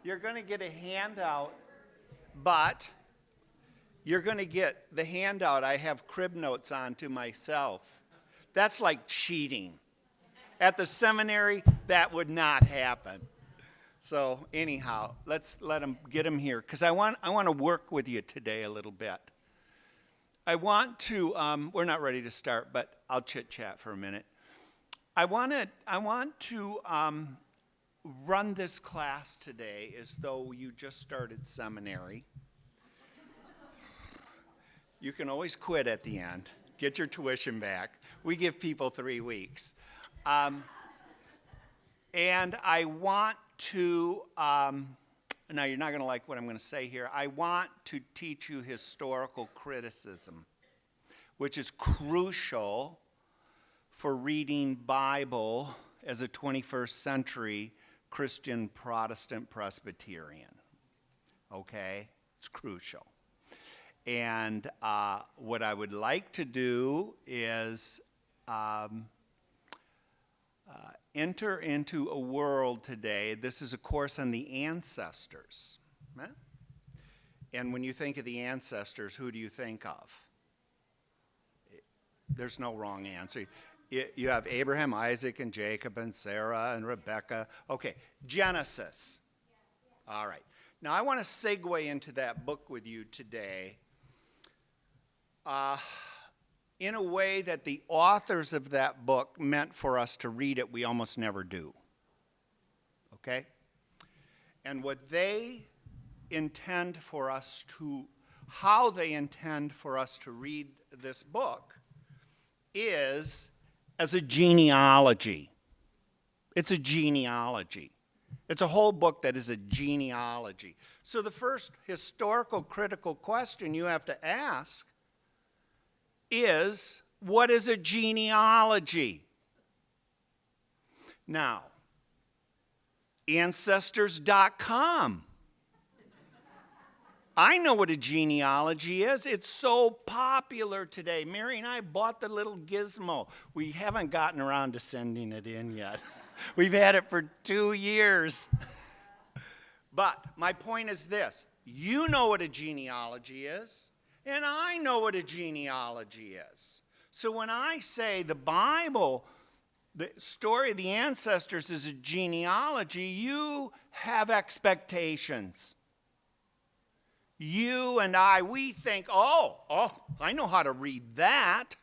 You're going to get a handout, but you're going to get the handout. I have crib notes on to myself. That's like cheating. At the seminary, that would not happen. So anyhow, let's get him here, because I want to work with you today a little bit. I want to, we're not ready to start, but I'll chit-chat for a minute. I want to run this class today as though you just started seminary. You can always quit at the end. Get your tuition back. We give people 3 weeks. And I want to, now you're not going to like what I'm going to say here. I want to teach you historical criticism, which is crucial for reading Bible as a 21st century Christian Protestant Presbyterian. Okay? It's crucial. And what I would like to do is enter into a world today. This is a course on the ancestors. Huh? And when you think of the ancestors, who do you think of? There's no wrong answer. You have Abraham, Isaac, and Jacob, and Sarah, and Rebecca. Okay, Genesis. All right. Now, I want to segue into that book with you today in a way that the authors of that book meant for us to read it. We almost never do. Okay? And what they intend for us to, how they intend for us to read this book is as a genealogy. It's a genealogy. It's a whole book that is a genealogy. So the first historical critical question you have to ask is, what is a genealogy? Now, Ancestors.com. I know what a genealogy is. It's so popular today. Mary and I bought the little gizmo. We haven't gotten around to sending it in yet. We've had it for 2 years. But my point is this. You know what a genealogy is, and I know what a genealogy is. So when I say the Bible, the story of the ancestors is a genealogy, you have expectations. You and I, we think, oh, I know how to read that.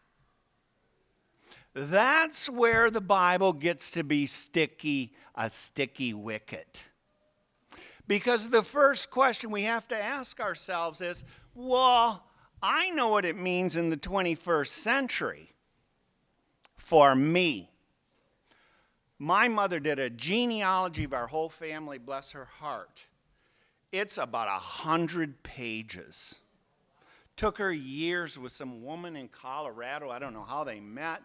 That's where the Bible gets to be a sticky wicket. Because the first question we have to ask ourselves is, well, I know what it means in the 21st century for me. My mother did a genealogy of our whole family, bless her heart. It's about 100 pages. Took her years with some woman in Colorado. I don't know how they met.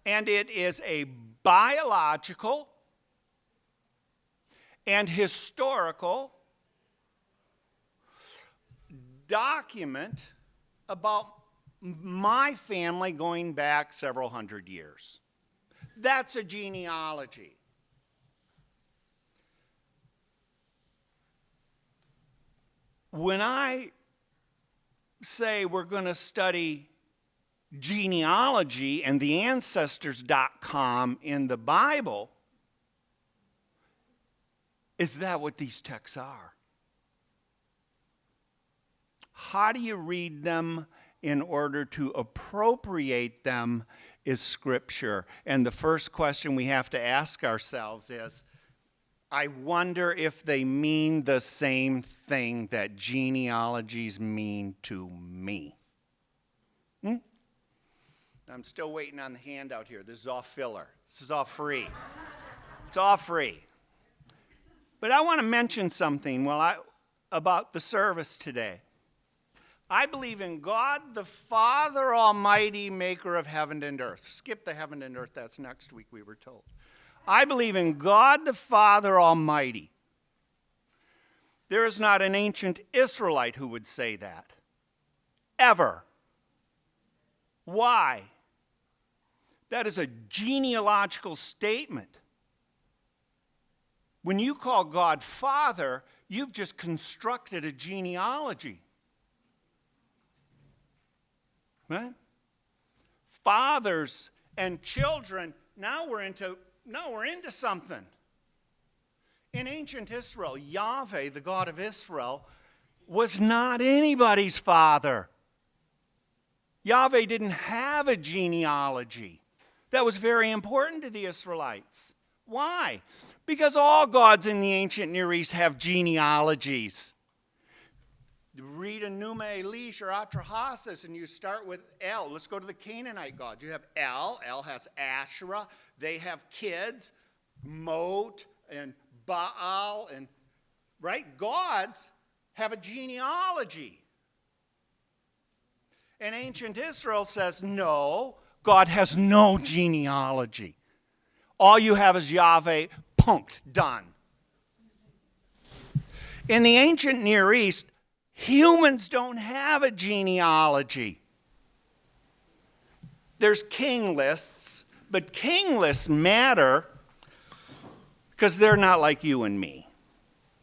And it is a biological and historical document about my family going back several hundred years. That's a genealogy. When I say we're going to study genealogy and the Ancestors.com in the Bible, is that what these texts are? How do you read them in order to appropriate them is Scripture. And the first question we have to ask ourselves is, I wonder if they mean the same thing that genealogies mean to me. I'm still waiting on the handout here. This is all filler. This is all free. It's all free. But I want to mention something about the service today. I believe in God, the Father Almighty, maker of heaven and earth. Skip the heaven and earth. That's next week, we were told. I believe in God, the Father Almighty. There is not an ancient Israelite who would say that. Ever. Why? That is a genealogical statement. When you call God Father, you've just constructed a genealogy. Right? Fathers and children, now we're into something. In ancient Israel, Yahweh, the God of Israel, was not anybody's father. Yahweh didn't have a genealogy. That was very important to the Israelites. Why? Because all gods in the ancient Near East have genealogies. Read Enuma Elish or Atrahasis, and you start with El. Let's go to the Canaanite gods. You have El. El has Asherah. They have kids, Mot and Baal, and right? Gods have a genealogy. And ancient Israel says, no, God has no genealogy. All you have is Yahweh, punked, done. In the ancient Near East, humans don't have a genealogy. There's king lists, but king lists matter because they're not like you and me.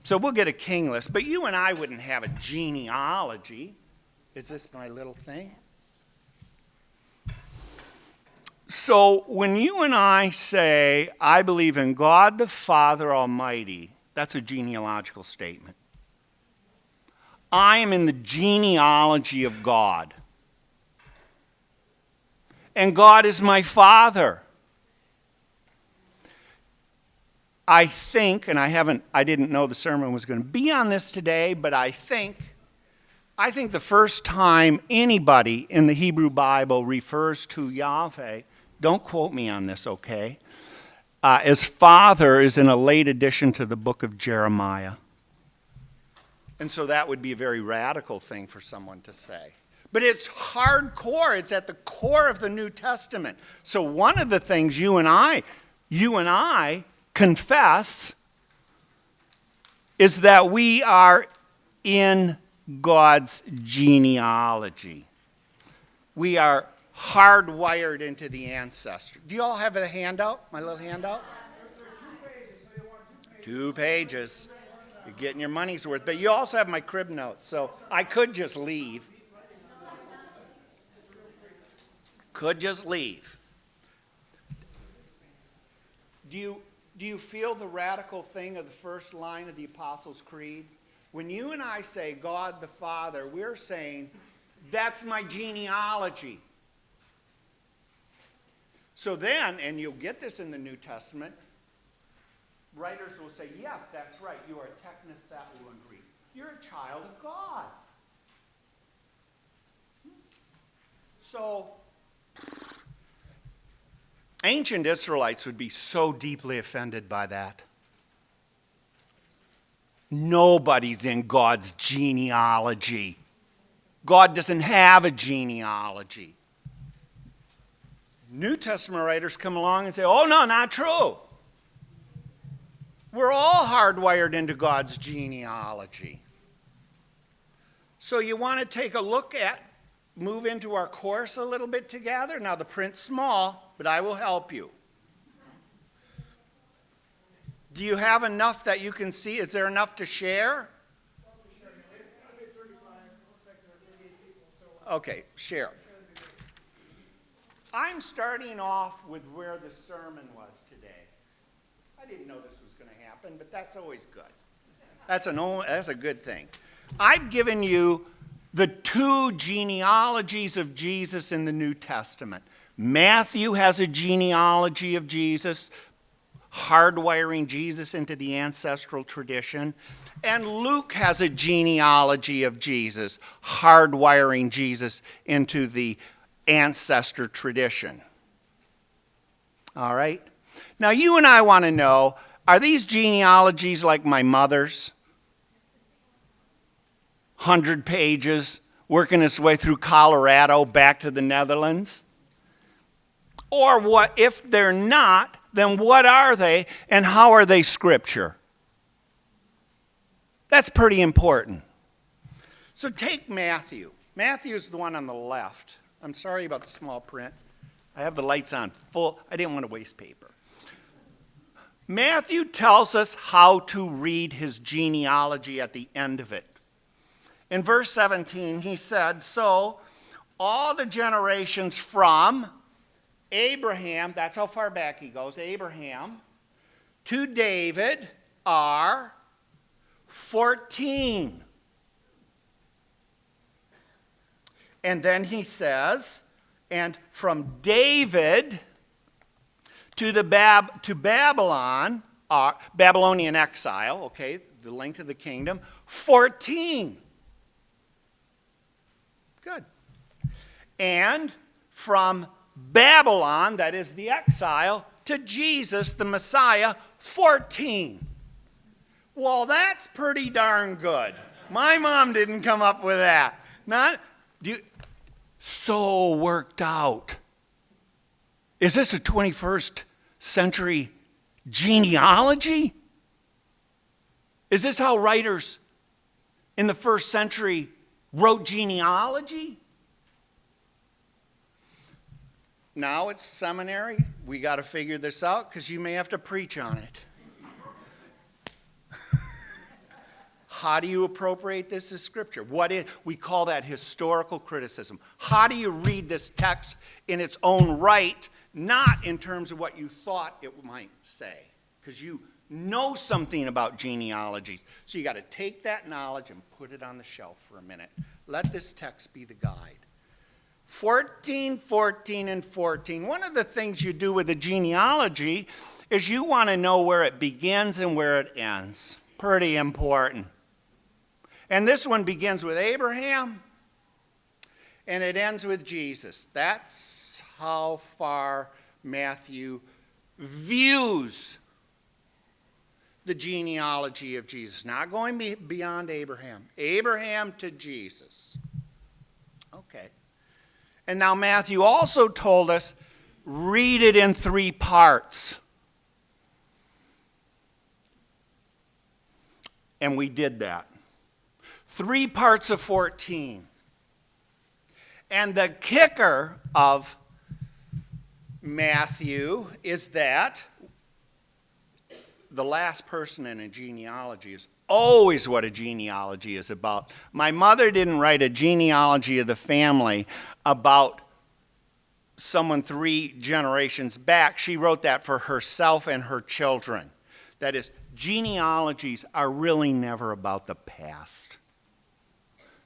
So we'll get a king list, but you and I wouldn't have a genealogy. Is this my little thing? So when you and I say, I believe in God the Father Almighty, that's a genealogical statement. I am in the genealogy of God. And God is my Father. I think, and I didn't know the sermon was going to be on this today, but I think the first time anybody in the Hebrew Bible refers to Yahweh, don't quote me on this, okay, as Father is in a late addition to the book of Jeremiah. And so that would be a very radical thing for someone to say. But it's hardcore. It's at the core of the New Testament. So one of the things you and I confess is that we are in God's genealogy. We are hardwired into the ancestor. Do you all have a handout? My little handout? 2 pages. You're getting your money's worth. But you also have my crib notes, so I could just leave. Do you feel the radical thing of the first line of the Apostles' Creed? When you and I say God the Father, we're saying, that's my genealogy. So then, and you'll get this in the New Testament, writers will say, yes, that's right, you are teknos thou in Greek. You're a child of God. So, ancient Israelites would be so deeply offended by that. Nobody's in God's genealogy. God doesn't have a genealogy. New Testament writers come along and say, oh, no, not true. We're all hardwired into God's genealogy. So you want to take a look at, move into our course a little bit together. Now the print's small, but I will help you. Do you have enough that you can see? Is there enough to share? Okay, share. I'm starting off with where the sermon was today. I didn't know this was going to happen, but that's always good. That's a good thing. I've given you the 2 genealogies of Jesus in the New Testament. Matthew has a genealogy of Jesus, hardwiring Jesus into the ancestral tradition. And Luke has a genealogy of Jesus, hardwiring Jesus into the ancestor tradition. All right? Now, you and I want to know, are these genealogies like my mother's? 100 pages, working its way through Colorado back to the Netherlands? Or what, if they're not, then what are they, and how are they scripture? That's pretty important. So take Matthew. Matthew's the one on the left. I'm sorry about the small print. I have the lights on full. I didn't want to waste paper. Matthew tells us how to read his genealogy at the end of it. In verse 17, he said, so all the generations from Abraham, that's how far back he goes, Abraham, to David are 14. And then he says, and from David to Babylon, Babylonian exile, okay, the length of the kingdom, 14. Good. And from Babylon, that is the exile, to Jesus, the Messiah, 14. Well, that's pretty darn good. My mom didn't come up with that. So worked out. Is this a 21st century genealogy? Is this how writers in the first century wrote genealogy? Now it's seminary. We got to figure this out because you may have to preach on it. How do you appropriate this as scripture? We call that historical criticism. How do you read this text in its own right, not in terms of what you thought it might say? Because you know something about genealogies. So you got to take that knowledge and put it on the shelf for a minute. Let this text be the guide. 14, 14, and 14. One of the things you do with a genealogy is you want to know where it begins and where it ends. Pretty important. And this one begins with Abraham, and it ends with Jesus. That's how far Matthew views the genealogy of Jesus. Not going beyond Abraham. Abraham to Jesus. Okay. And now Matthew also told us, read it in 3 parts. And we did that. 3 parts of 14. And the kicker of Matthew is that the last person in a genealogy is always what a genealogy is about. My mother didn't write a genealogy of the family about someone 3 generations back. She wrote that for herself and her children. That is, genealogies are really never about the past.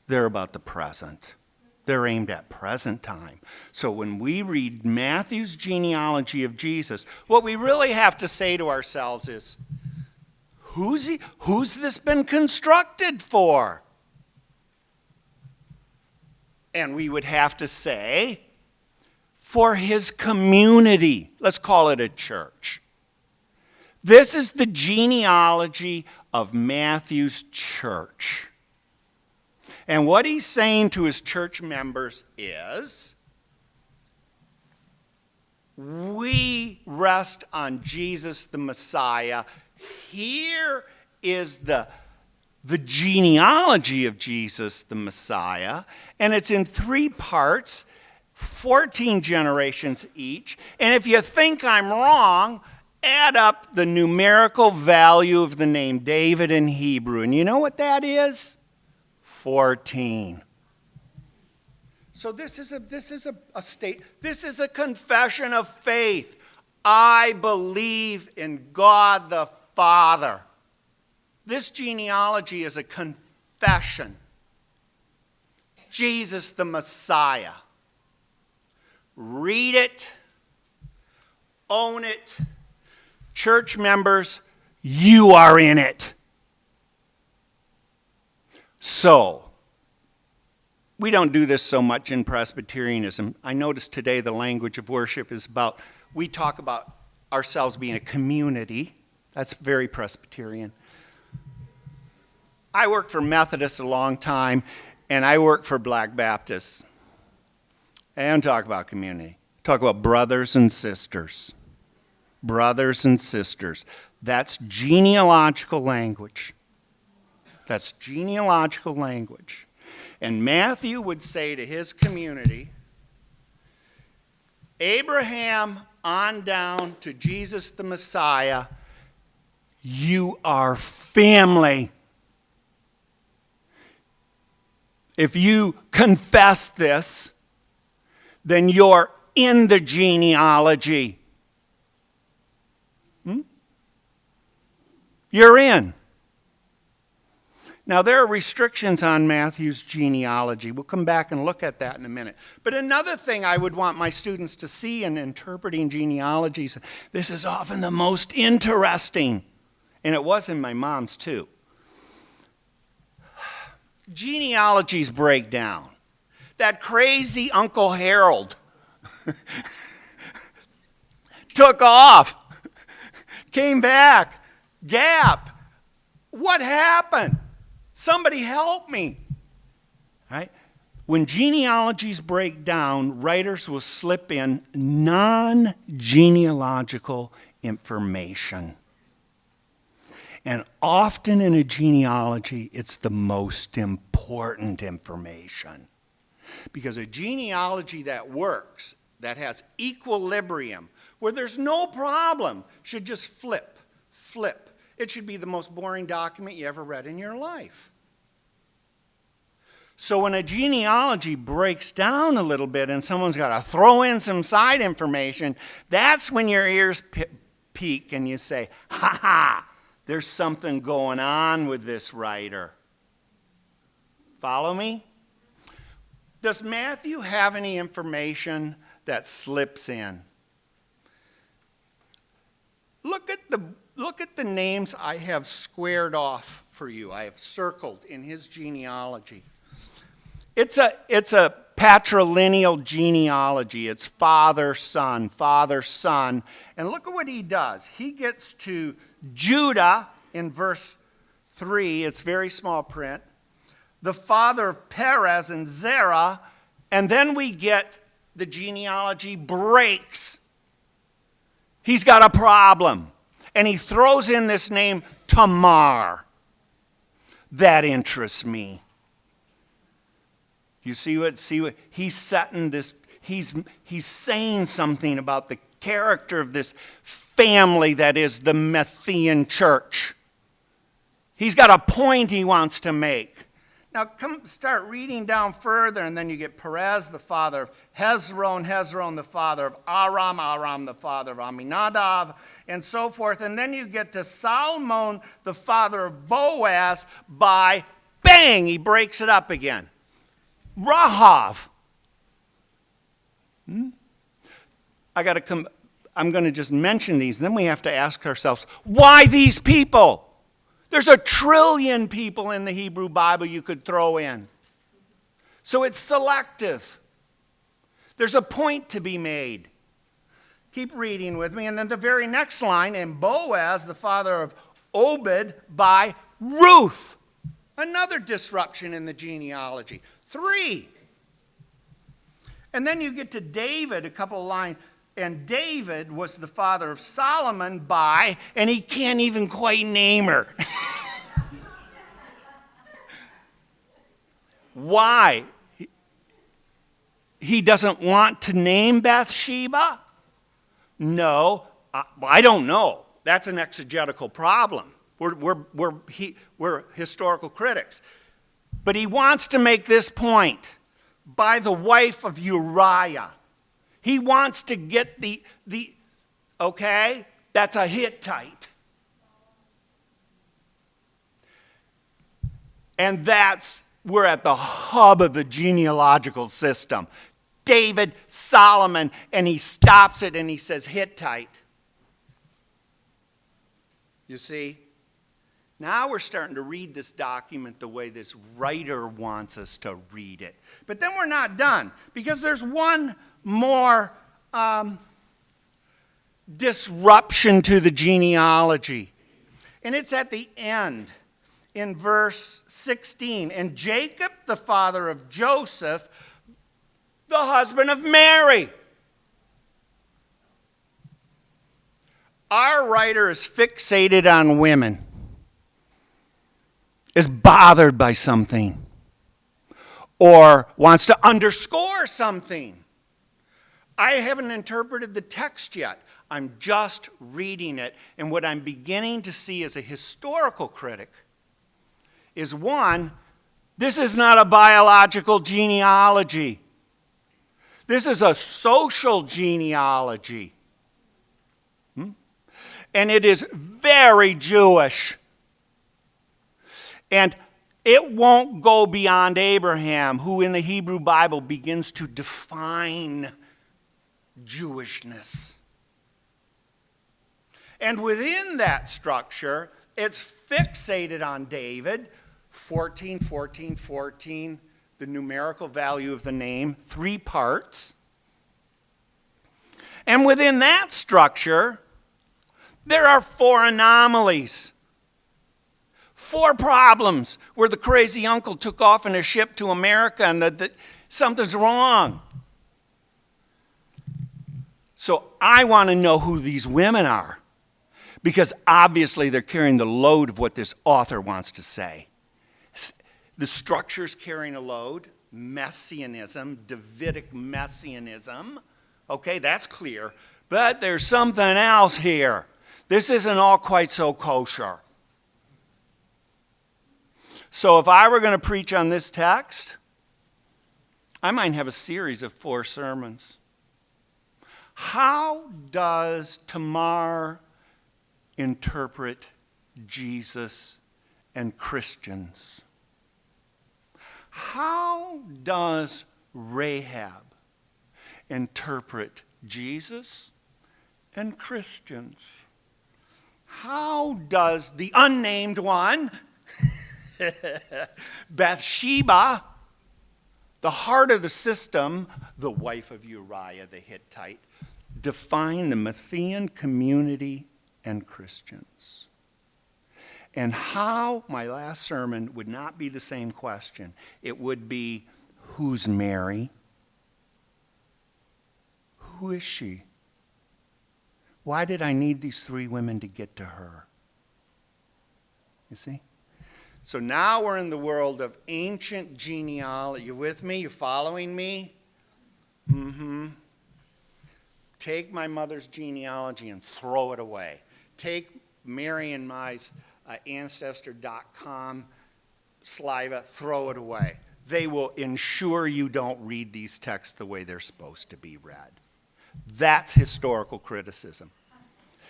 They're about the present. They're aimed at present time. So when we read Matthew's genealogy of Jesus, what we really have to say to ourselves is, who's this been constructed for? And we would have to say, for his community. Let's call it a church. This is the genealogy of Matthew's church. And what he's saying to his church members is, we rest on Jesus the Messiah. Here is the genealogy of Jesus the Messiah, and it's in 3 parts, 14 generations each. And if you think I'm wrong, add up the numerical value of the name David in Hebrew. And you know what that is? 14. So this is a confession of faith. I believe in God the Father. This genealogy is a confession. Jesus the Messiah. Read it. Own it. Church members, you are in it. So, we don't do this so much in Presbyterianism. I noticed today the language of worship is about, we talk about ourselves being a community. That's very Presbyterian. I worked for Methodists a long time, and I work for Black Baptists. I don't talk about community. I talk about brothers and sisters. Brothers and sisters. That's genealogical language. That's genealogical language. And Matthew would say to his community, Abraham on down to Jesus the Messiah, You are family. If you confess this, then you're in the genealogy. You're in. Now, there are restrictions on Matthew's genealogy. We'll come back and look at that in a minute. But another thing I would want my students to see in interpreting genealogies, this is often the most interesting, and it was in my mom's too. Genealogies break down. That crazy Uncle Harold took off, came back, gap. What happened? Somebody help me. Right? When genealogies break down, writers will slip in non-genealogical information. And often in a genealogy, it's the most important information. Because a genealogy that works, that has equilibrium, where there's no problem, should just flip. It should be the most boring document you ever read in your life. So when a genealogy breaks down a little bit and someone's got to throw in some side information, that's when your ears peak and you say, ha ha, there's something going on with this writer. Follow me? Does Matthew have any information that slips in? Look at the names I have squared off for you. I have circled in his genealogy. It's a patrilineal genealogy. It's father, son. And look at what he does. He gets to Judah in verse 3. It's very small print. The father of Perez and Zerah. And then we get the genealogy breaks. He's got a problem. And he throws in this name Tamar. That interests me. You see what he's setting this, he's saying something about the character of this family that is the Matthean church. He's got a point he wants to make. Now start reading down further, and then you get Perez, the father of Hezron, the father of Aram, the father of Aminadab, and so forth. And then you get to Salmon, the father of Boaz, by bang, he breaks it up again. Rahav. I'm going to just mention these, and then we have to ask ourselves, why these people? There's 1 trillion people in the Hebrew Bible you could throw in. So it's selective. There's a point to be made. Keep reading with me. And then the very next line, and Boaz, the father of Obed, by Ruth. Another disruption in the genealogy. 3. And then you get to David, a couple of lines. And David was the father of Solomon by, and he can't even quite name her. Why? He doesn't want to name Bathsheba? No, I don't know. That's an exegetical problem. We're historical critics. But he wants to make this point. By the wife of Uriah. He wants to get okay, that's a Hittite. And we're at the hub of the genealogical system. David, Solomon, and he stops it and he says Hittite. You see? Now we're starting to read this document the way this writer wants us to read it. But then we're not done, because there's one more disruption to the genealogy. And it's at the end, in verse 16. And Jacob, the father of Joseph, the husband of Mary. Our writer is fixated on women, is bothered by something, or wants to underscore something. I haven't interpreted the text yet. I'm just reading it. And what I'm beginning to see as a historical critic is, one, this is not a biological genealogy. This is a social genealogy. And it is very Jewish. And it won't go beyond Abraham, who in the Hebrew Bible begins to define Jewishness. And within that structure, it's fixated on David, 14, 14, 14, the numerical value of the name, 3 parts. And within that structure, there are 4 anomalies. 4 problems where the crazy uncle took off in a ship to America and something's wrong. So I want to know who these women are, because obviously they're carrying the load of what this author wants to say. The structure's carrying a load, messianism, Davidic messianism. Okay, that's clear. But there's something else here. This isn't all quite so kosher. So if I were going to preach on this text, I might have a series of 4 sermons. How does Tamar interpret Jesus and Christians? How does Rahab interpret Jesus and Christians? How does the unnamed one, Bathsheba, the heart of the system, the wife of Uriah the Hittite, define the Matthean community and Christians? And how, my last sermon would not be the same question. It would be, who's Mary? Who is she? Why did I need these 3 women to get to her? You see? So now we're in the world of ancient genealogy. You with me? You following me? Take my mother's genealogy and throw it away. Take Mary and my's Ancestor.com saliva, throw it away. They will ensure you don't read these texts the way they're supposed to be read. That's historical criticism.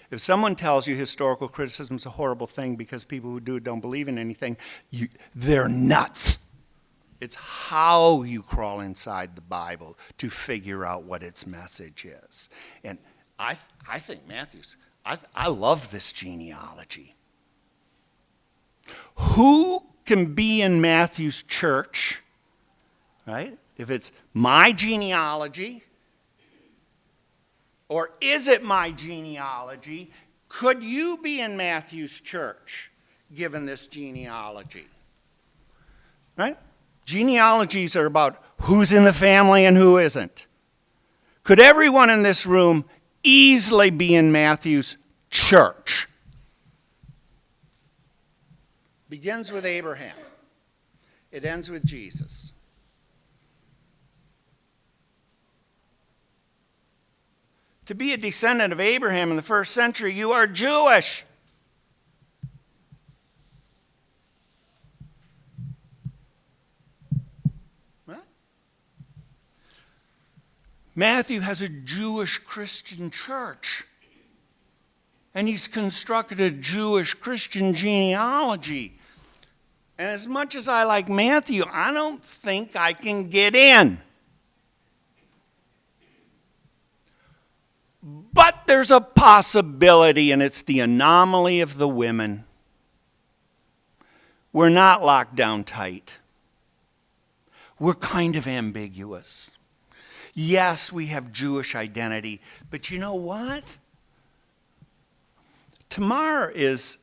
If someone tells you historical criticism is a horrible thing because people who do it don't believe in anything, they're nuts. It's how you crawl inside the Bible to figure out what its message is. And I think Matthew's, I love this genealogy. Who can be in Matthew's church, right? If it's my genealogy, or is it my genealogy? Could you be in Matthew's church given this genealogy? Right? Genealogies are about who's in the family and who isn't. Could everyone in this room easily be in Matthew's church? Begins with Abraham. It ends with Jesus. To be a descendant of Abraham in the first century, you are Jewish. What? Matthew has a Jewish Christian church. And he's constructed a Jewish Christian genealogy. And as much as I like Matthew, I don't think I can get in. But there's a possibility, and it's the anomaly of the women. We're not locked down tight. We're kind of ambiguous. Yes, we have Jewish identity, but you know what? Tamar is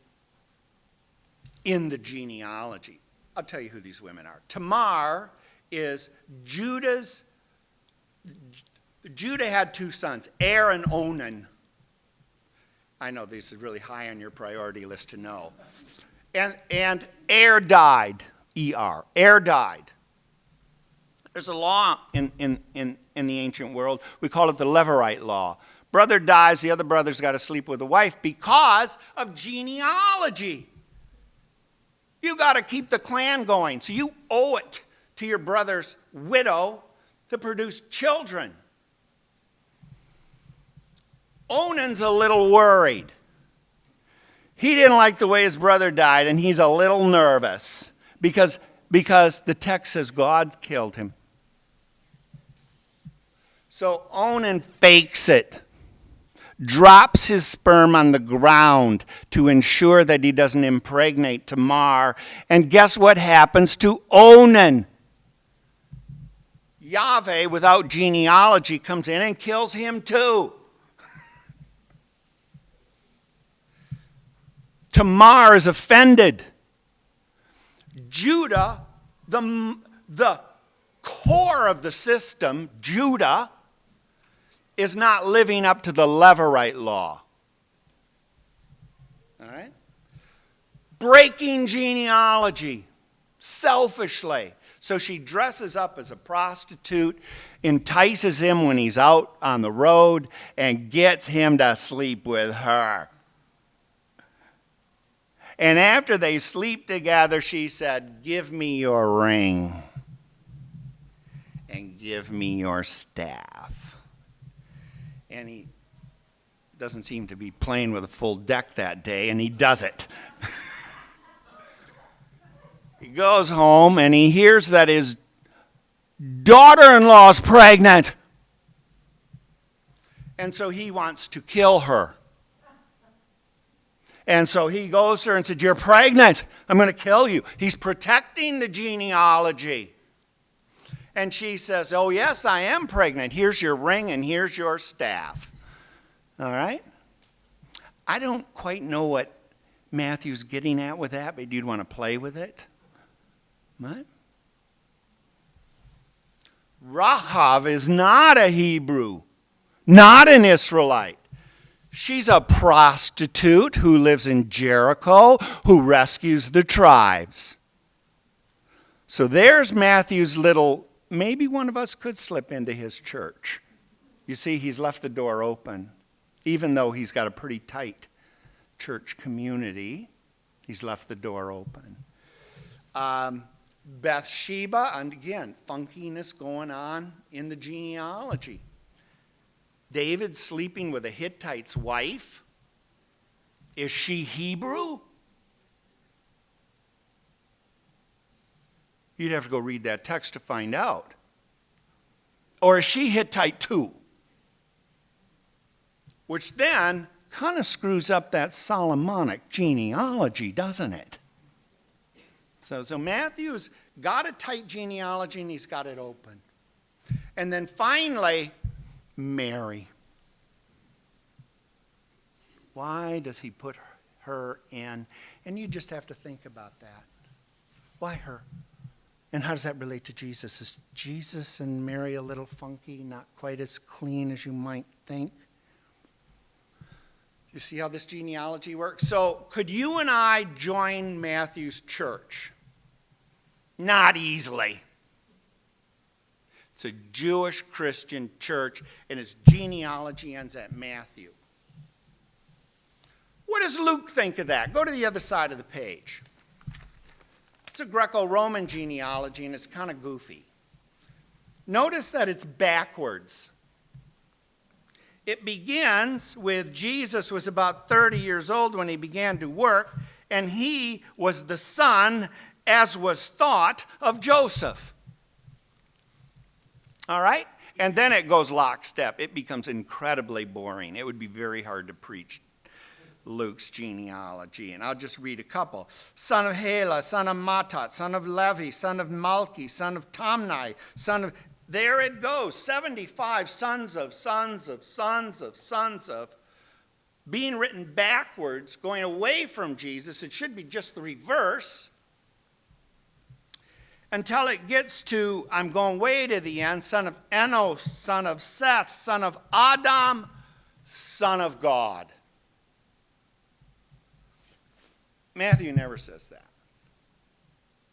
in the genealogy. I'll tell you who these women are. Tamar is Judah had 2 sons, Er and Onan. I know this is really high on your priority list to know. And Er died, E-R. Er died. There's a law in the ancient world. We call it the Levirate law. Brother dies, the other brother's got to sleep with the wife because of genealogy. You got to keep the clan going. So you owe it to your brother's widow to produce children. Onan's a little worried. He didn't like the way his brother died, and he's a little nervous because the text says God killed him. So Onan fakes it, drops his sperm on the ground to ensure that he doesn't impregnate Tamar. And guess what happens to Onan? Yahweh, without genealogy, comes in and kills him too. Tamar is offended. Judah, the core of the system, Judah, is not living up to the Levirate law. All right? Breaking genealogy, selfishly. So she dresses up as a prostitute, entices him when he's out on the road, and gets him to sleep with her. And after they sleep together, she said, "Give me your ring and give me your staff." And he doesn't seem to be playing with a full deck that day, and he does it. He goes home, and he hears that his daughter-in-law is pregnant. And so he wants to kill her. And so he goes to her and said, "You're pregnant. I'm going to kill you." He's protecting the genealogy. And she says, "Oh, yes, I am pregnant. Here's your ring and here's your staff." All right? I don't quite know what Matthew's getting at with that, but you'd want to play with it. What? Rahab is not a Hebrew, not an Israelite. She's a prostitute who lives in Jericho, who rescues the tribes. So there's Matthew's little, maybe one of us could slip into his church. You see, he's left the door open. Even though he's got a pretty tight church community, he's left the door open. Bathsheba, and again, funkiness going on in the genealogy. David sleeping with a Hittite's wife. Is she Hebrew? You'd have to go read that text to find out. Or is she Hittite too? Which then kind of screws up that Solomonic genealogy, doesn't it? So Matthew's got a tight genealogy and he's got it open. And then finally, Mary. Why does he put her in? And you just have to think about that. Why her? And how does that relate to Jesus? Is Jesus and Mary a little funky, not quite as clean as you might think? You see how this genealogy works? So could you and I join Matthew's church? Not easily. It's a Jewish Christian church, and its genealogy ends at Matthew. What does Luke think of that? Go to the other side of the page. It's a Greco-Roman genealogy, and it's kind of goofy. Notice that it's backwards. It begins with Jesus was about 30 years old when he began to work, and he was the son, as was thought, of Joseph. All right? And then it goes lockstep. It becomes incredibly boring. It would be very hard to preach Luke's genealogy. And I'll just read a couple. Son of Hela, son of Matat, son of Levi, son of Malchi, son of Tamni, son of... There it goes. 75 sons of, being written backwards, going away from Jesus. It should be just the reverse. Until it gets to, I'm going way to the end, son of Enos, son of Seth, son of Adam, son of God. Matthew never says that.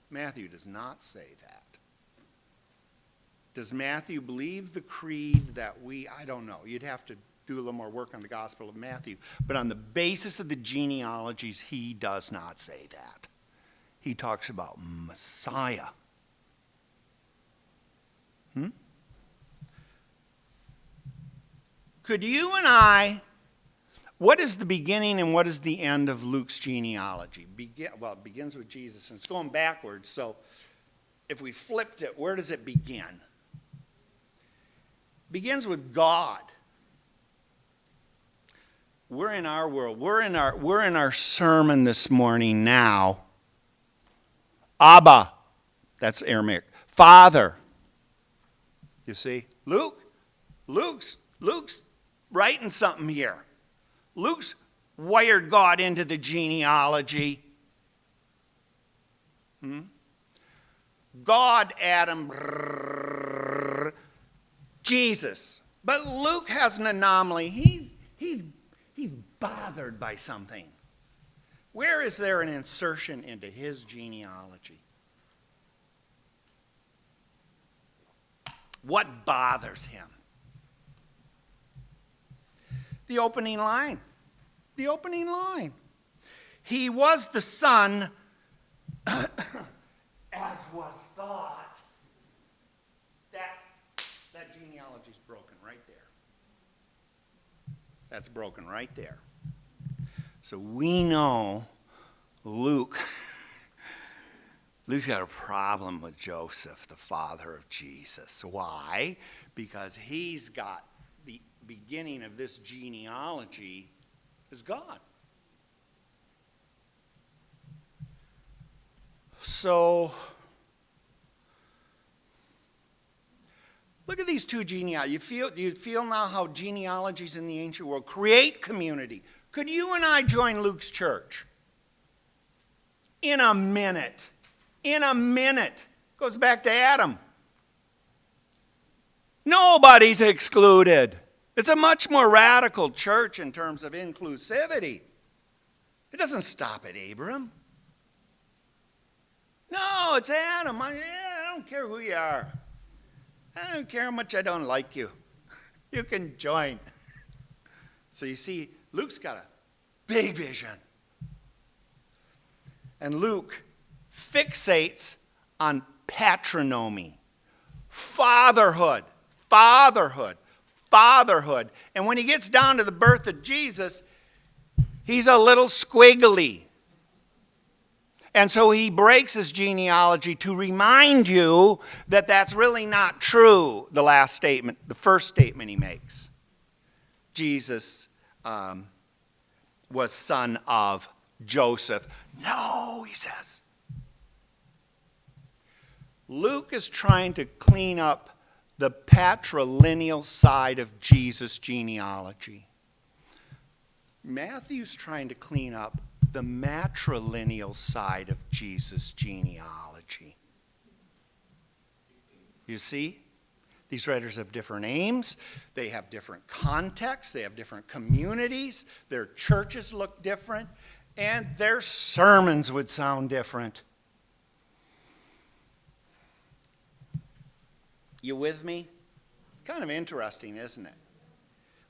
Matthew does not say that. Does Matthew believe the creed that I don't know. You'd have to do a little more work on the Gospel of Matthew. But on the basis of the genealogies, he does not say that. He talks about Messiah. Could you and I, what is the beginning and what is the end of Luke's genealogy? Well, it begins with Jesus, and it's going backwards. So if we flipped it, where does it begin? It begins with God. We're in our world. We're in our sermon this morning now. Abba, that's Aramaic. Father. You see, Luke's writing something here. Luke's wired God into the genealogy. God, Adam, Jesus. But Luke has an anomaly. He's bothered by something. Where is there an insertion into his genealogy? What bothers him? The opening line. The opening line. He was the son, as was thought. That genealogy is broken right there. That's broken right there. So we know Luke's got a problem with Joseph, the father of Jesus. Why? Because he's got the beginning of this genealogy is God. So, look at these two genealogies. You feel now how genealogies in the ancient world create community. Could you and I join Luke's church? In a minute. In a minute. Goes back to Adam. Nobody's excluded. It's a much more radical church in terms of inclusivity. It doesn't stop at Abram. No, it's Adam. I don't care who you are. I don't care how much I don't like you. You can join. So you see, Luke's got a big vision. And Luke fixates on patronymy, fatherhood. And when he gets down to the birth of Jesus, he's a little squiggly. And so he breaks his genealogy to remind you that that's really not true, the last statement, the first statement he makes. Jesus was son of Joseph. No, he says. Luke is trying to clean up the patrilineal side of Jesus' genealogy. Matthew's trying to clean up the matrilineal side of Jesus' genealogy. You see? These writers have different aims. They have different contexts. They have different communities. Their churches look different. And their sermons would sound different. You with me? It's kind of interesting, isn't it?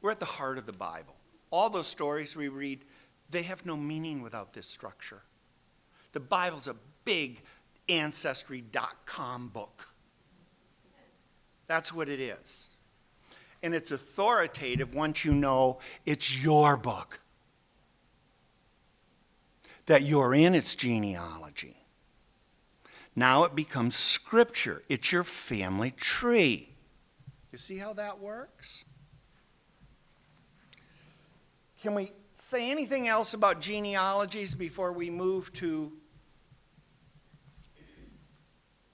We're at the heart of the Bible. All those stories we read, they have no meaning without this structure. The Bible's a big Ancestry.com book. That's what it is. And it's authoritative once you know it's your book. That you're in its genealogy. Now it becomes scripture. It's your family tree. You see how that works? Can we say anything else about genealogies before we move to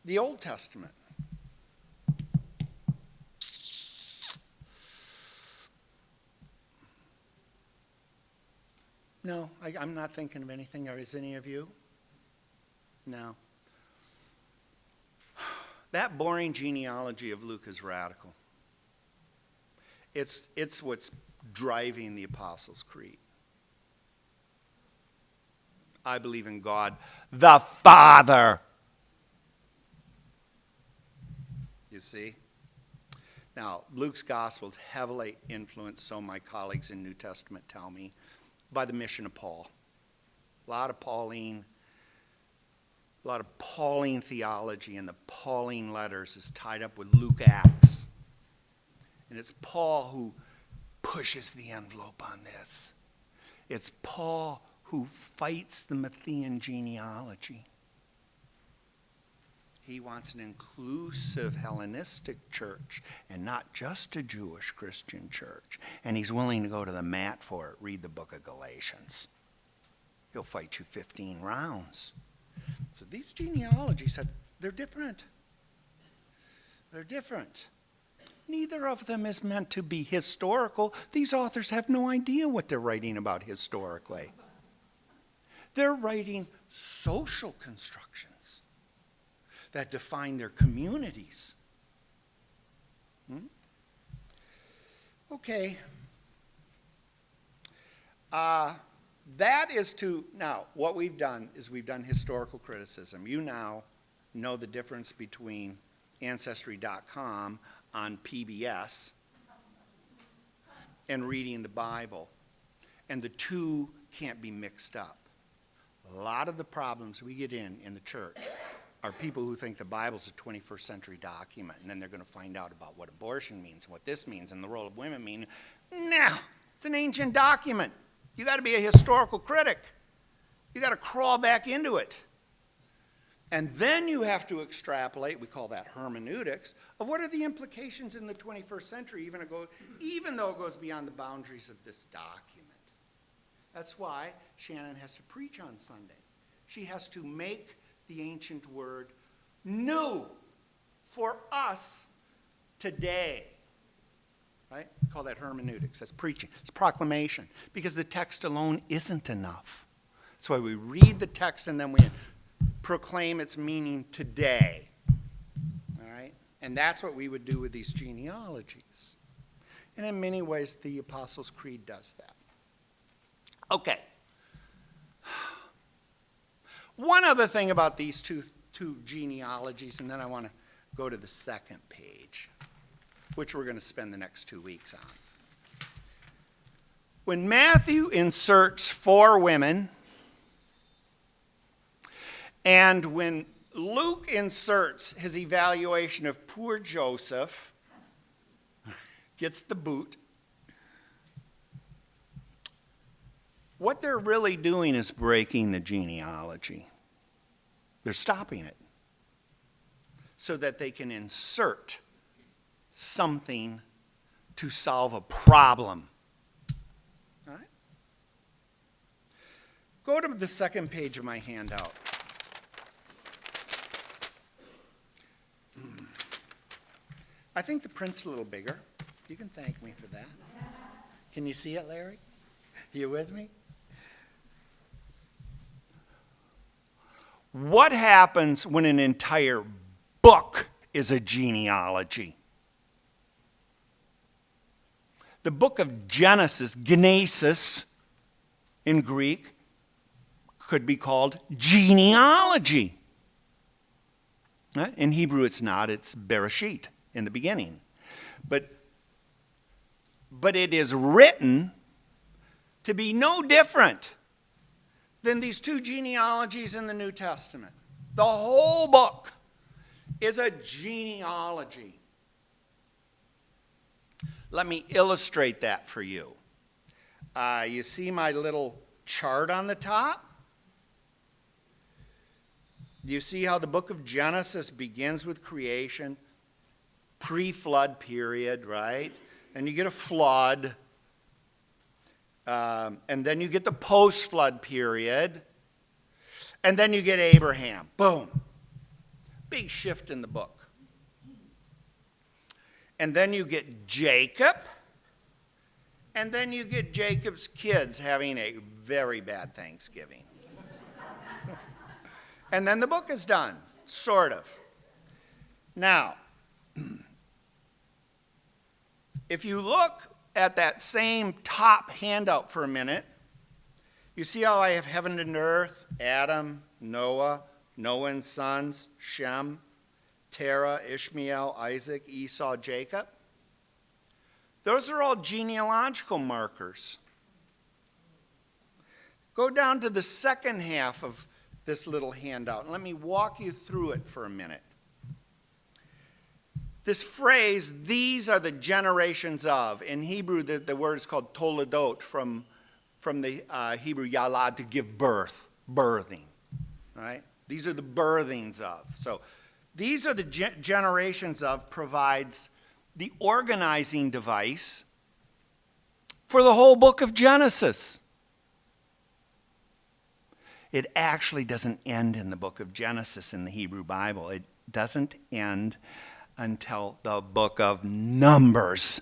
the Old Testament? No, I'm not thinking of anything. Or is any of you? No. That boring genealogy of Luke is radical. It's what's driving the Apostles' Creed. I believe in God, the Father. You see? Now, Luke's gospel is heavily influenced, so my colleagues in New Testament tell me, by the mission of Paul. A lot of Pauline theology and the Pauline letters is tied up with Luke Acts. And it's Paul who pushes the envelope on this. It's Paul who fights the Matthean genealogy. He wants an inclusive Hellenistic church and not just a Jewish Christian church. And he's willing to go to the mat for it. Read the book of Galatians. He'll fight you 15 rounds. So these genealogies, they're different. They're different. Neither of them is meant to be historical. These authors have no idea what they're writing about historically. They're writing social constructions that define their communities. Okay. That is now, what we've done is we've done historical criticism. You now know the difference between Ancestry.com on PBS and reading the Bible. And the two can't be mixed up. A lot of the problems we get in the church are people who think the Bible's a 21st century document, and then they're going to find out about what abortion means and what this means and the role of women mean. No, it's an ancient document. You got to be a historical critic. You got to crawl back into it. And then you have to extrapolate, we call that hermeneutics, of what are the implications in the 21st century, even though it goes beyond the boundaries of this document. That's why Shannon has to preach on Sunday. She has to make the ancient word new for us today. Right? We call that hermeneutics. That's preaching. It's proclamation. Because the text alone isn't enough. That's why we read the text and then we proclaim its meaning today. All right? And that's what we would do with these genealogies. And in many ways, the Apostles' Creed does that. Okay. One other thing about these two genealogies, and then I want to go to the second page, which we're going to spend the next 2 weeks on. When Matthew inserts 4 women, and when Luke inserts his evaluation of poor Joseph, gets the boot, what they're really doing is breaking the genealogy. They're stopping it so that they can insert something to solve a problem. All right? Go to the second page of my handout. I think the print's a little bigger. You can thank me for that. Can you see it, Larry? You with me? What happens when an entire book is a genealogy? The book of Genesis, Genesis in Greek, could be called genealogy. In Hebrew it's not, it's Bereshit, in the beginning. But it is written to be no different than these 2 genealogies in the New Testament. The whole book is a genealogy. Let me illustrate that for you. You see my little chart on the top? Do you see how the book of Genesis begins with creation? Pre-flood period, right? And you get a flood. And then you get the post-flood period. And then you get Abraham. Boom. Big shift in the book. And then you get Jacob. And then you get Jacob's kids having a very bad Thanksgiving. And then the book is done, sort of. Now, if you look at that same top handout for a minute, you see how I have heaven and earth, Adam, Noah, Noah and sons, Shem, Terah, Ishmael, Isaac, Esau, Jacob? Those are all genealogical markers. Go down to the second half of this little handout and let me walk you through it for a minute. This phrase, these are the generations of, in Hebrew the word is called toledot, from the Hebrew yalad, to give birth, birthing, right? These are the birthings of. So these are the generations of provides the organizing device for the whole book of Genesis. It actually doesn't end in the book of Genesis in the Hebrew Bible. It doesn't end until the book of Numbers.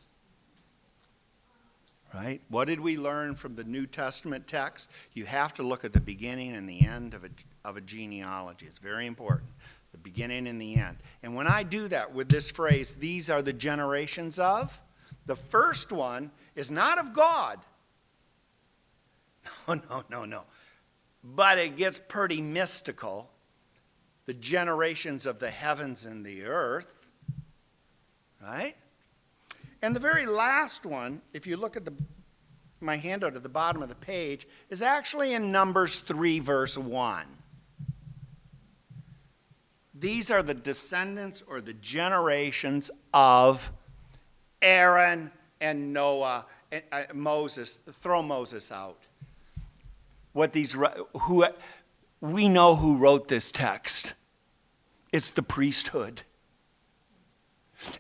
Right? What did we learn from the New Testament text? You have to look at the beginning and the end of a genealogy. It's very important. The beginning and the end. And when I do that with this phrase, these are the generations of, the first one is not of God. No. But it gets pretty mystical. The generations of the heavens and the earth. Right? And the very last one, if you look at my handout at the bottom of the page, is actually in Numbers 3, verse 1. These are the descendants or the generations of Aaron and Noah and Moses. Throw Moses out. We know who wrote this text. It's the priesthood.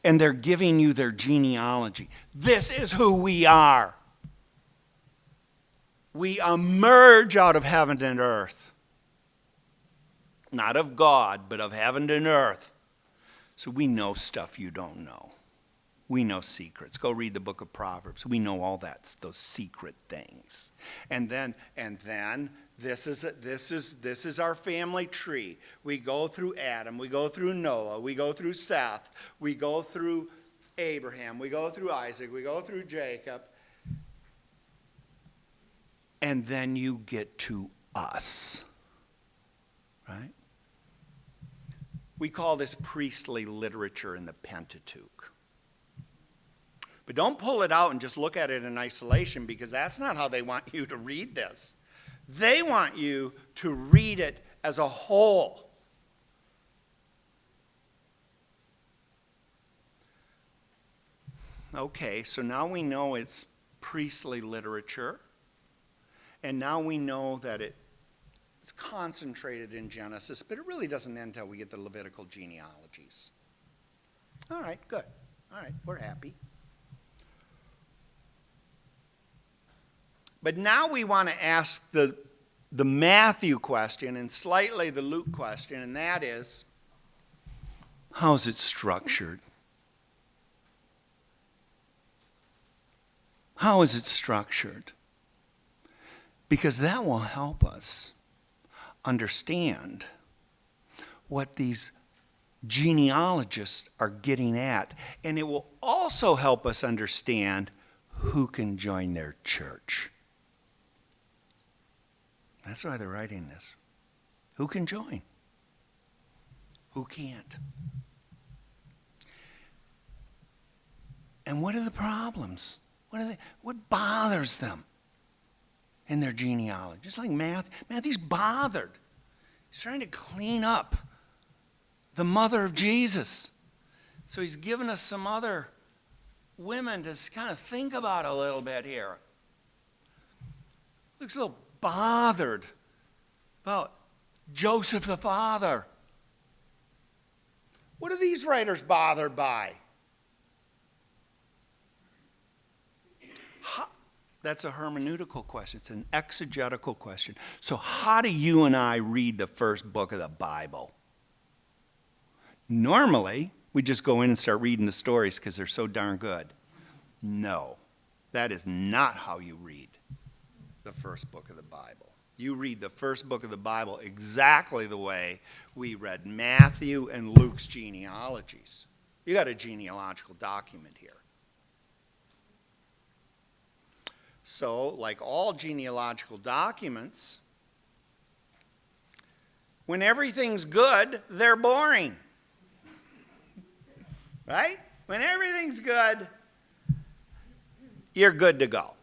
And they're giving you their genealogy. This is who we are. We emerge out of heaven and earth. Not of God, but of heaven and earth. So we know stuff you don't know. We know secrets. Go read the book of Proverbs. We know all that, those secret things. And then this is our family tree. We go through Adam, we go through Noah, we go through Seth, we go through Abraham, we go through Isaac, we go through Jacob. And then you get to us. Right? We call this priestly literature in the Pentateuch. But don't pull it out and just look at it in isolation, because that's not how they want you to read this. They want you to read it as a whole. Okay, so now we know it's priestly literature, and now we know that it's concentrated in Genesis, but it really doesn't end until we get the Levitical genealogies. All right, good. All right, we're happy. But now we want to ask the Matthew question and slightly the Luke question, and that is, how's it structured? How is it structured? Because that will help us understand what these genealogists are getting at. And it will also help us understand who can join their church. That's why they're writing this. Who can join? Who can't? And what are the problems? What bothers them in their genealogy? Just like Matthew's bothered. He's trying to clean up the mother of Jesus. So he's given us some other women to kind of think about a little bit here. Looks a little bothered about Joseph the father. What are these writers bothered by? That's a hermeneutical question. It's an exegetical question. So how do you and I read the first book of the Bible? Normally, we just go in and start reading the stories because they're so darn good. No, that is not how you read the first book of the Bible. You read the first book of the Bible exactly the way we read Matthew and Luke's genealogies. You got a genealogical document here. So, like all genealogical documents, when everything's good, they're boring. Right? When everything's good, you're good to go.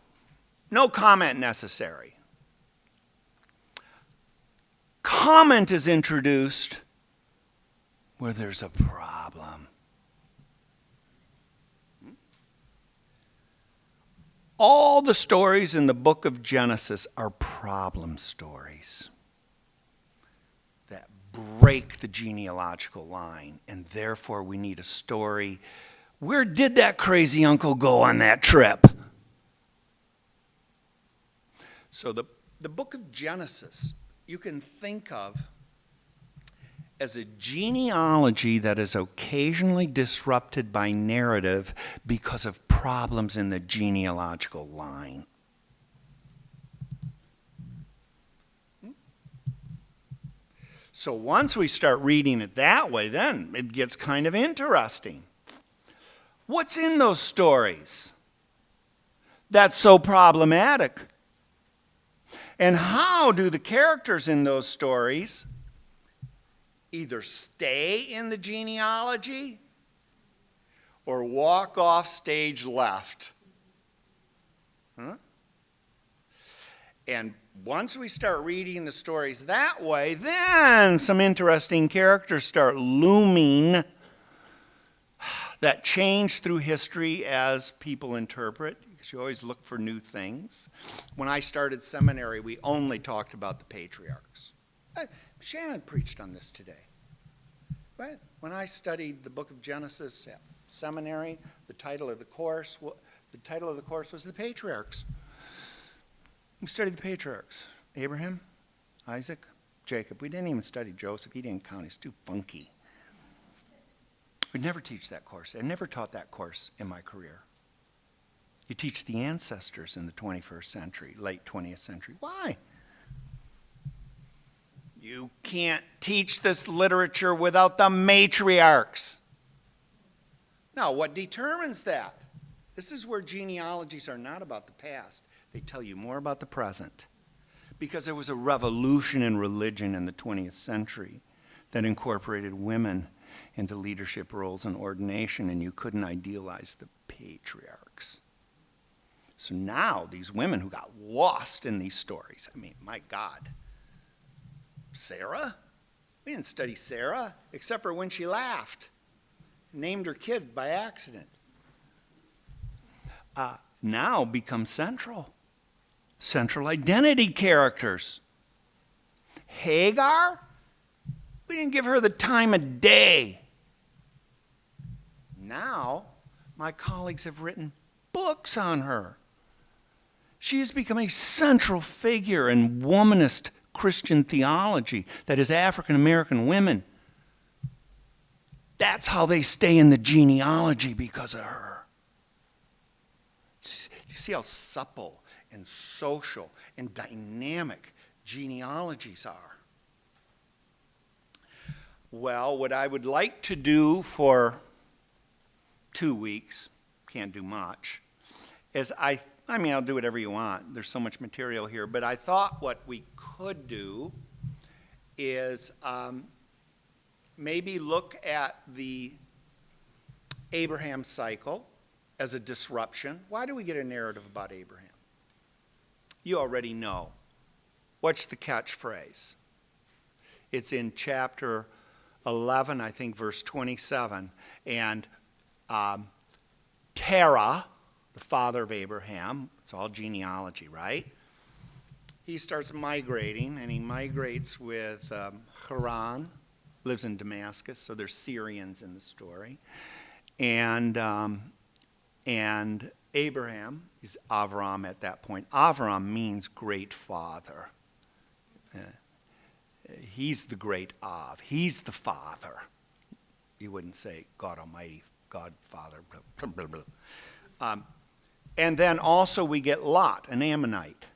No comment necessary. Comment is introduced where there's a problem. All the stories in the book of Genesis are problem stories that break the genealogical line, and therefore we need a story. Where did that crazy uncle go on that trip? So the book of Genesis, you can think of as a genealogy that is occasionally disrupted by narrative because of problems in the genealogical line. So once we start reading it that way, then it gets kind of interesting. What's in those stories that's so problematic? And how do the characters in those stories either stay in the genealogy or walk off stage left? And once we start reading the stories that way, then some interesting characters start looming that change through history as people interpret. Because you always look for new things. When I started seminary, we only talked about the patriarchs. Shannon preached on this today. Right? When I studied the book of Genesis at seminary, the title of the course was the patriarchs. We studied the patriarchs. Abraham, Isaac, Jacob. We didn't even study Joseph. He didn't count. He's too funky. We'd never teach that course. I never taught that course in my career. You teach the ancestors in the 21st century, late 20th century. Why? You can't teach this literature without the matriarchs. Now, what determines that? This is where genealogies are not about the past. They tell you more about the present. Because there was a revolution in religion in the 20th century that incorporated women into leadership roles and ordination, and you couldn't idealize the patriarchs. So now these women who got lost in these stories, I mean, my God. Sarah? We didn't study Sarah, except for when she laughed. Named her kid by accident. Now become central identity characters. Hagar? We didn't give her the time of day. Now, my colleagues have written books on her. She has become a central figure in womanist Christian theology, that is African American women. That's how they stay in the genealogy, because of her. You see how supple and social and dynamic genealogies are. Well, what I would like to do for 2 weeks, can't do much, is I'll do whatever you want. There's so much material here. But I thought what we could do is maybe look at the Abraham cycle as a disruption. Why do we get a narrative about Abraham? You already know. What's the catchphrase? It's in chapter 11, I think, verse 27. And Terah, the father of Abraham, it's all genealogy, right? He starts migrating, and he migrates with Haran, lives in Damascus, so there's Syrians in the story. And Abraham, he's Avram at that point. Avram means great father. He's the great Av. He's the father. You wouldn't say God Almighty, God Father, blah, blah, blah. And then also we get Lot, an Ammonite,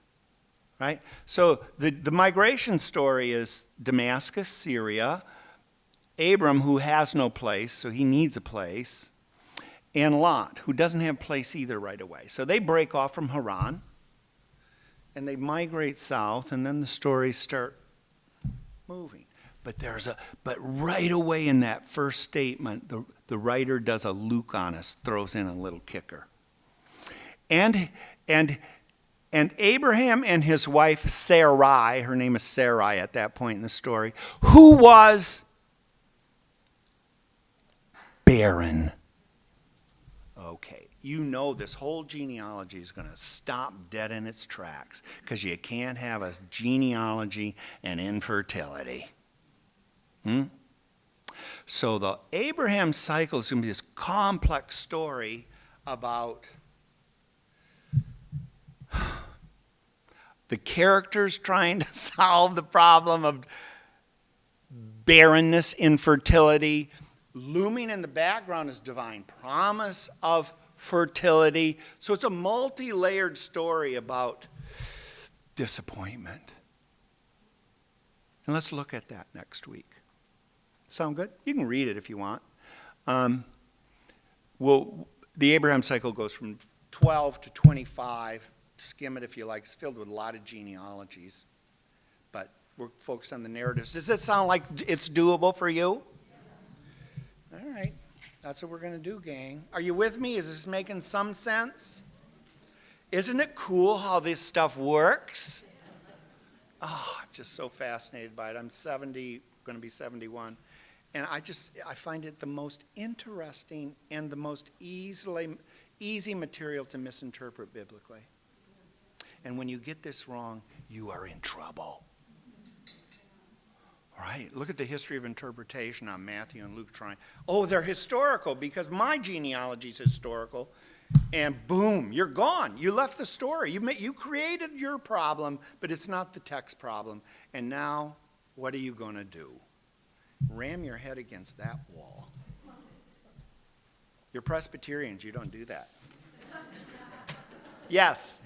right? So the migration story is Damascus, Syria, Abram, who has no place, so he needs a place, and Lot, who doesn't have a place either right away. So they break off from Haran, and they migrate south, and then the stories start moving. But right away in that first statement, the writer does a Luke on us, throws in a little kicker. and Abraham and his wife Sarai, her name is Sarai at that point in the story, who was barren. Okay, you know this whole genealogy is going to stop dead in its tracks because you can't have a genealogy and infertility. So the Abraham cycle is going to be this complex story about the characters trying to solve the problem of barrenness, infertility. Looming in the background is divine promise of fertility. So it's a multi-layered story about disappointment. And let's look at that next week. Sound good? You can read it if you want. The Abraham cycle goes from 12 to 25. Skim it if you like. It's filled with a lot of genealogies. But we're focused on the narratives. Does this sound like it's doable for you? All right. That's what we're going to do, gang. Are you with me? Is this making some sense? Isn't it cool how this stuff works? Oh, I'm just so fascinated by it. I'm 70, going to be 71. And I find it the most interesting and the most easy material to misinterpret biblically. And when you get this wrong, you are in trouble. All right, look at the history of interpretation on Matthew and Luke trying. Oh, they're historical because my genealogy is historical. And boom, you're gone. You left the story. You created your problem, but it's not the text problem. And now, what are you going to do? Ram your head against that wall. You're Presbyterians. You don't do that. Yes?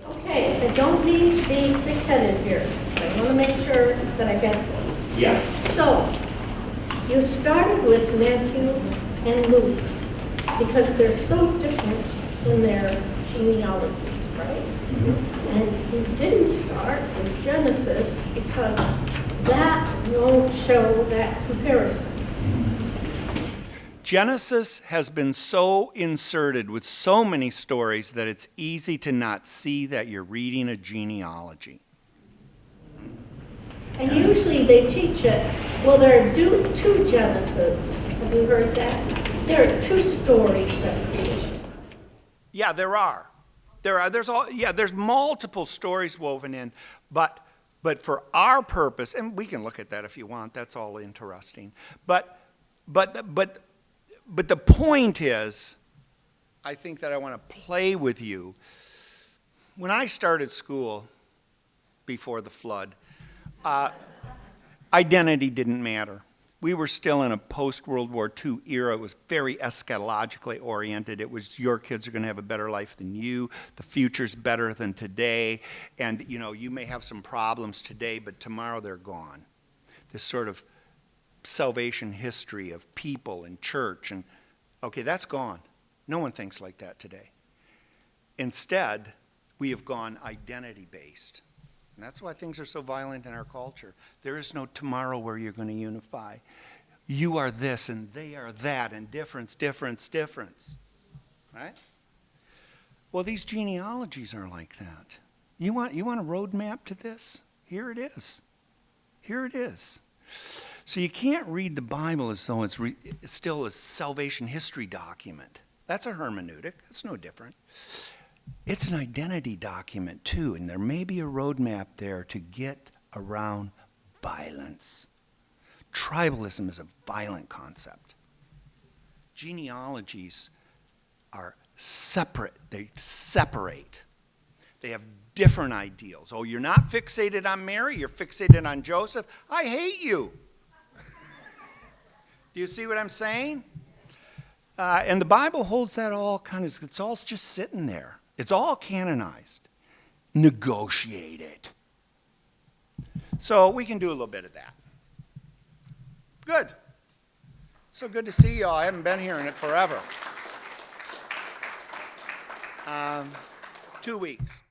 Okay, I don't mean to be thick-headed here. I want to make sure that I get this. Yeah. So, you started with Matthew and Luke because they're so different in their genealogies, right? Mm-hmm. And you didn't start with Genesis because that won't show that comparison. Genesis has been so inserted with so many stories that it's easy to not see that you're reading a genealogy. And usually they teach it, well, there are two Genesis. Have you heard that? There are two stories of creation. Yeah, there are. There's multiple stories woven in, but for our purpose, and we can look at that if you want, that's all interesting. But the point is, I think that I want to play with you. When I started school before the flood, identity didn't matter. We were still in a post-World War II era. It was very eschatologically oriented. It was your kids are going to have a better life than you. The future's better than today. And, you may have some problems today, but tomorrow they're gone. This sort of salvation history of people and church. And, okay, that's gone. No one thinks like that today. Instead, we have gone identity-based. And that's why things are so violent in our culture. There is no tomorrow where you're going to unify. You are this and they are that and difference. Right? Well, these genealogies are like that. You want a roadmap to this? Here it is. So you can't read the Bible as though it's still a salvation history document. That's a hermeneutic. It's no different. It's an identity document, too, and there may be a roadmap there to get around violence. Tribalism is a violent concept. Genealogies are separate. They separate. They have different ideals. Oh, you're not fixated on Mary, you're fixated on Joseph. I hate you. Do you see what I'm saying? And the Bible holds that all it's all just sitting there. It's all canonized, negotiated. So we can do a little bit of that. Good. So good to see y'all. I haven't been here in it forever. 2 weeks.